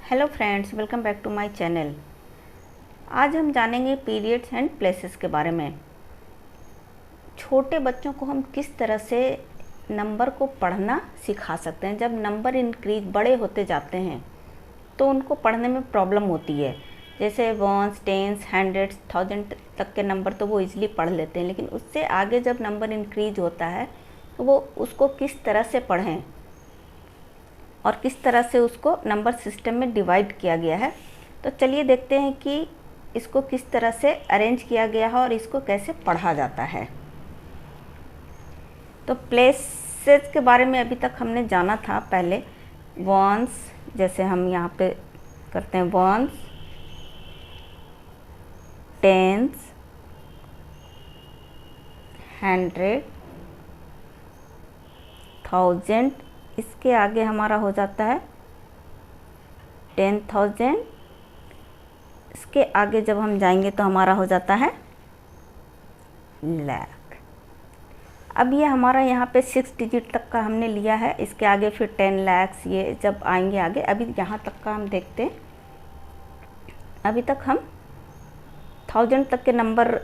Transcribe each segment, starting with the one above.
Hello friends, welcome back to my channel. आज हम जानेंगे पीरियड्स एंड प्लेसेस के बारे में। छोटे बच्चों को हम किस तरह से नंबर को पढ़ना सिखा सकते हैं। जब नंबर इंक्रीज बड़े होते जाते हैं तो उनको पढ़ने में प्रॉब्लम होती है। जैसे वंस, टेंस, हंड्रेड्स, थाउजेंड तक के नंबर तो वो इजीली पढ़ लेते हैं, लेकिन उससे आगे जब नंबर इंक्रीज होता है तो वो उसको किस तरह से पढ़ें और किस तरह से उसको नंबर सिस्टम में डिवाइड किया गया है। तो चलिए देखते हैं कि इसको किस तरह से अरेंज किया गया है और इसको कैसे पढ़ा जाता है। तो प्लेसेस के बारे में अभी तक हमने जाना था। पहले वंस, जैसे हम यहाँ पे करते हैं वंस, टेंस, हंड्रेड, थाउजेंड, इसके आगे हमारा हो जाता है 10,000। इसके आगे जब हम जाएंगे तो हमारा हो जाता है लाख। अब ये हमारा यहाँ पे 6 डिजिट तक का हमने लिया है। इसके आगे फिर 10 लाख, ये जब आएंगे आगे। अभी यहाँ तक का हम देखते हैं। अभी तक हम 1000 तक के नंबर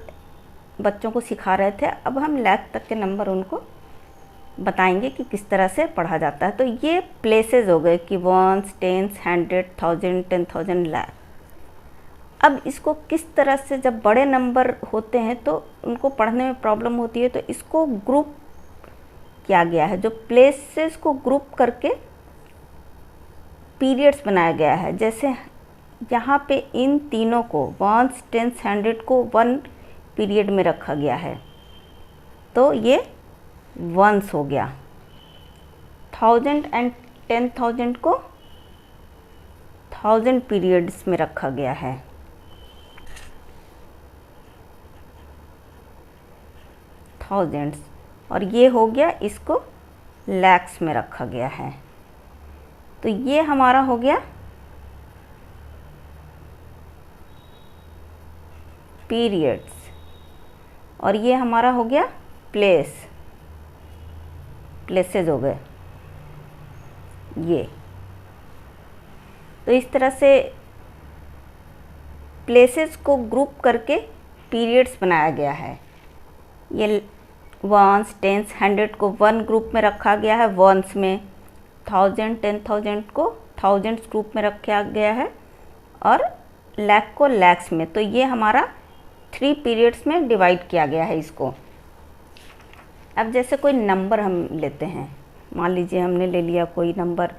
बच्चों को सिखा रहे थे। अब हम लाख तक के नंबर उनको बताएंगे कि किस तरह से पढ़ा जाता है। तो ये प्लेसेस हो गए कि ones, tens, hundred, thousand, 10,000, lakh. अब इसको किस तरह से, जब बड़े नंबर होते हैं तो उनको पढ़ने में प्रॉब्लम होती है, तो इसको ग्रुप किया गया है। जो प्लेसेस को ग्रुप करके पीरियड्स बनाया गया है। जैसे यहाँ पे इन तीनों को, वंस, टेंस, हंड्रेड को 1 पीरियड में रखा गया है, तो ये वंस हो गया। 1000 एंड 10,000 को 1000 पीरियड्स में रखा गया है। थाउजेंड्स, और ये हो गया, इसको लैक्स में रखा गया है। तो ये हमारा हो गया पीरियड्स, और ये हमारा हो गया प्लेसेस हो गए ये। तो इस तरह से प्लेसेस को ग्रुप करके पीरियड्स बनाया गया है। ये वंस, टेंस, हंड्रेड को 1 ग्रुप में रखा गया है वंस में, 1000, 10,000 को थाउजेंड्स ग्रुप में रखा गया है, और लाख को लैक्स में। तो ये हमारा 3 पीरियड्स में डिवाइड किया गया है इसको। अब जैसे कोई नंबर हम लेते हैं, मान लीजिए हमने ले लिया कोई नंबर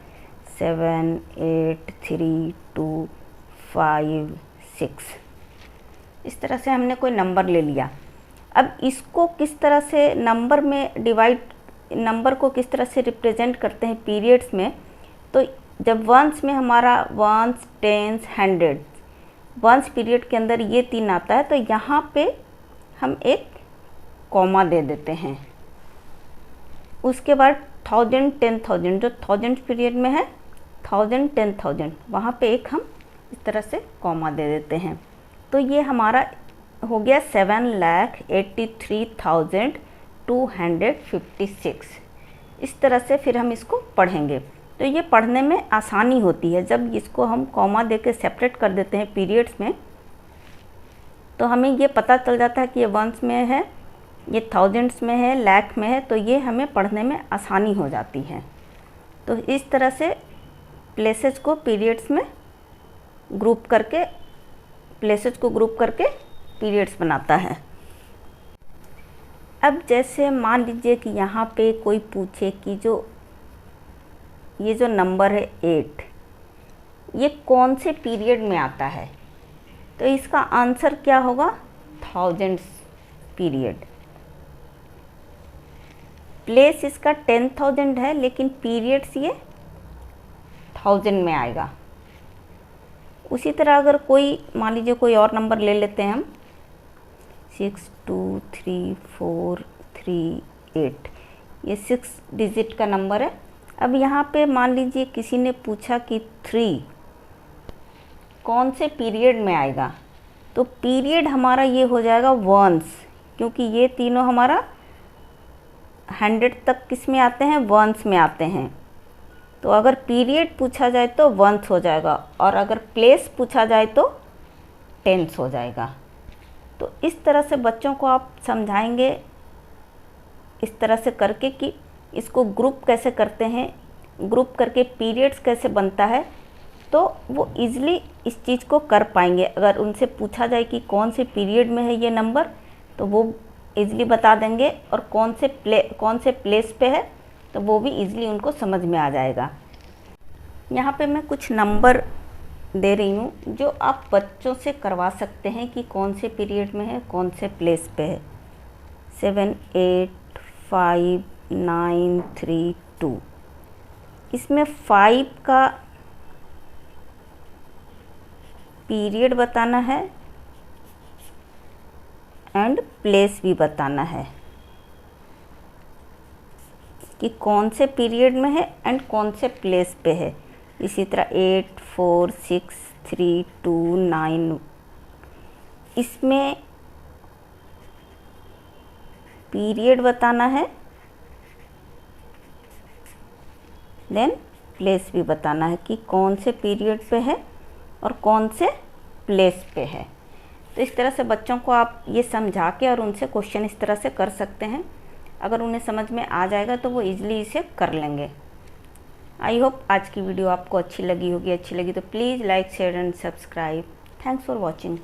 7, 8, 3, 2, 5, 6। इस तरह से हमने कोई नंबर ले लिया। अब इसको किस तरह से नंबर में डिवाइड, नंबर को किस तरह से रिप्रेजेंट करते हैं पीरियड्स में। तो जब वंस में हमारा ones, tens, hundred, ones period के अंदर ये 3 आता है, तो यहाँ पे हम एक कॉमा दे देते हैं। उसके बाद 1000, 10,000, जो 1000 पीरियड में है, 1000, 10,000, वहाँ पे एक हम इस तरह से कॉमा दे देते हैं। तो ये हमारा हो गया 7,83,256। इस तरह से फिर हम इसको पढ़ेंगे। तो ये पढ़ने में आसानी होती है। जब इसको हम कॉमा दे के सेपरेट कर देते हैं पीरियड्स में, तो हमें ये पता चल जाता है कि ये वंस में है, ये थाउजेंड्स में है, लाख में है। तो ये हमें पढ़ने में आसानी हो जाती है। तो इस तरह से प्लेसेस को पीरियड्स में ग्रुप करके, प्लेसेस को ग्रुप करके पीरियड्स बनाता है। अब जैसे मान लीजिए कि यहाँ पे कोई पूछे कि ये जो नंबर है 8, ये कौन से पीरियड में आता है, तो इसका आंसर क्या होगा? Thousands period. प्लेस इसका 10,000 है, लेकिन पीरियड्स ये 1000 में आएगा। उसी तरह अगर कोई, मान लीजिए कोई और नंबर ले लेते हैं हम, 6, 2, 3, 4, 3, 8, ये 6 डिजिट का नंबर है। अब यहाँ पे मान लीजिए किसी ने पूछा कि 3 कौन से पीरियड में आएगा, तो पीरियड हमारा ये हो जाएगा वंस, क्योंकि ये तीनों हमारा 100 तक किस में आते हैं? वंस में आते हैं। तो अगर पीरियड पूछा जाए तो वंस हो जाएगा, और अगर प्लेस पूछा जाए तो टेंस हो जाएगा। तो इस तरह से बच्चों को आप समझाएंगे इस तरह से करके कि इसको ग्रुप कैसे करते हैं, ग्रुप करके पीरियड्स कैसे बनता है, तो वो इजीली इस चीज़ को कर पाएंगे। अगर उनसे पूछा जाए कि कौन से पीरियड में है ये नंबर, तो वो इजीली बता देंगे, और कौन से प्लेस पे है तो वो भी इजीली उनको समझ में आ जाएगा। यहाँ पे मैं कुछ नंबर दे रही हूँ जो आप बच्चों से करवा सकते हैं कि कौन से पीरियड में है, कौन से प्लेस पे है। 7 8 5 9 3 2। इसमें 5 का पीरियड बताना है एंड प्लेस भी बताना है कि कौन से पीरियड में है एंड कौन से प्लेस पे है। इसी तरह 8 4 6 3 2 9। इसमें पीरियड बताना है, देन प्लेस भी बताना है कि कौन से पीरियड पे है और कौन से प्लेस पे है। तो इस तरह से बच्चों को आप ये समझा के और उनसे क्वेश्चन इस तरह से कर सकते हैं। अगर उन्हें समझ में आ जाएगा तो वो इजीली इसे कर लेंगे। आई होप आज की वीडियो आपको अच्छी लगी होगी। अच्छी लगी तो please like share and subscribe. Thanks for watching.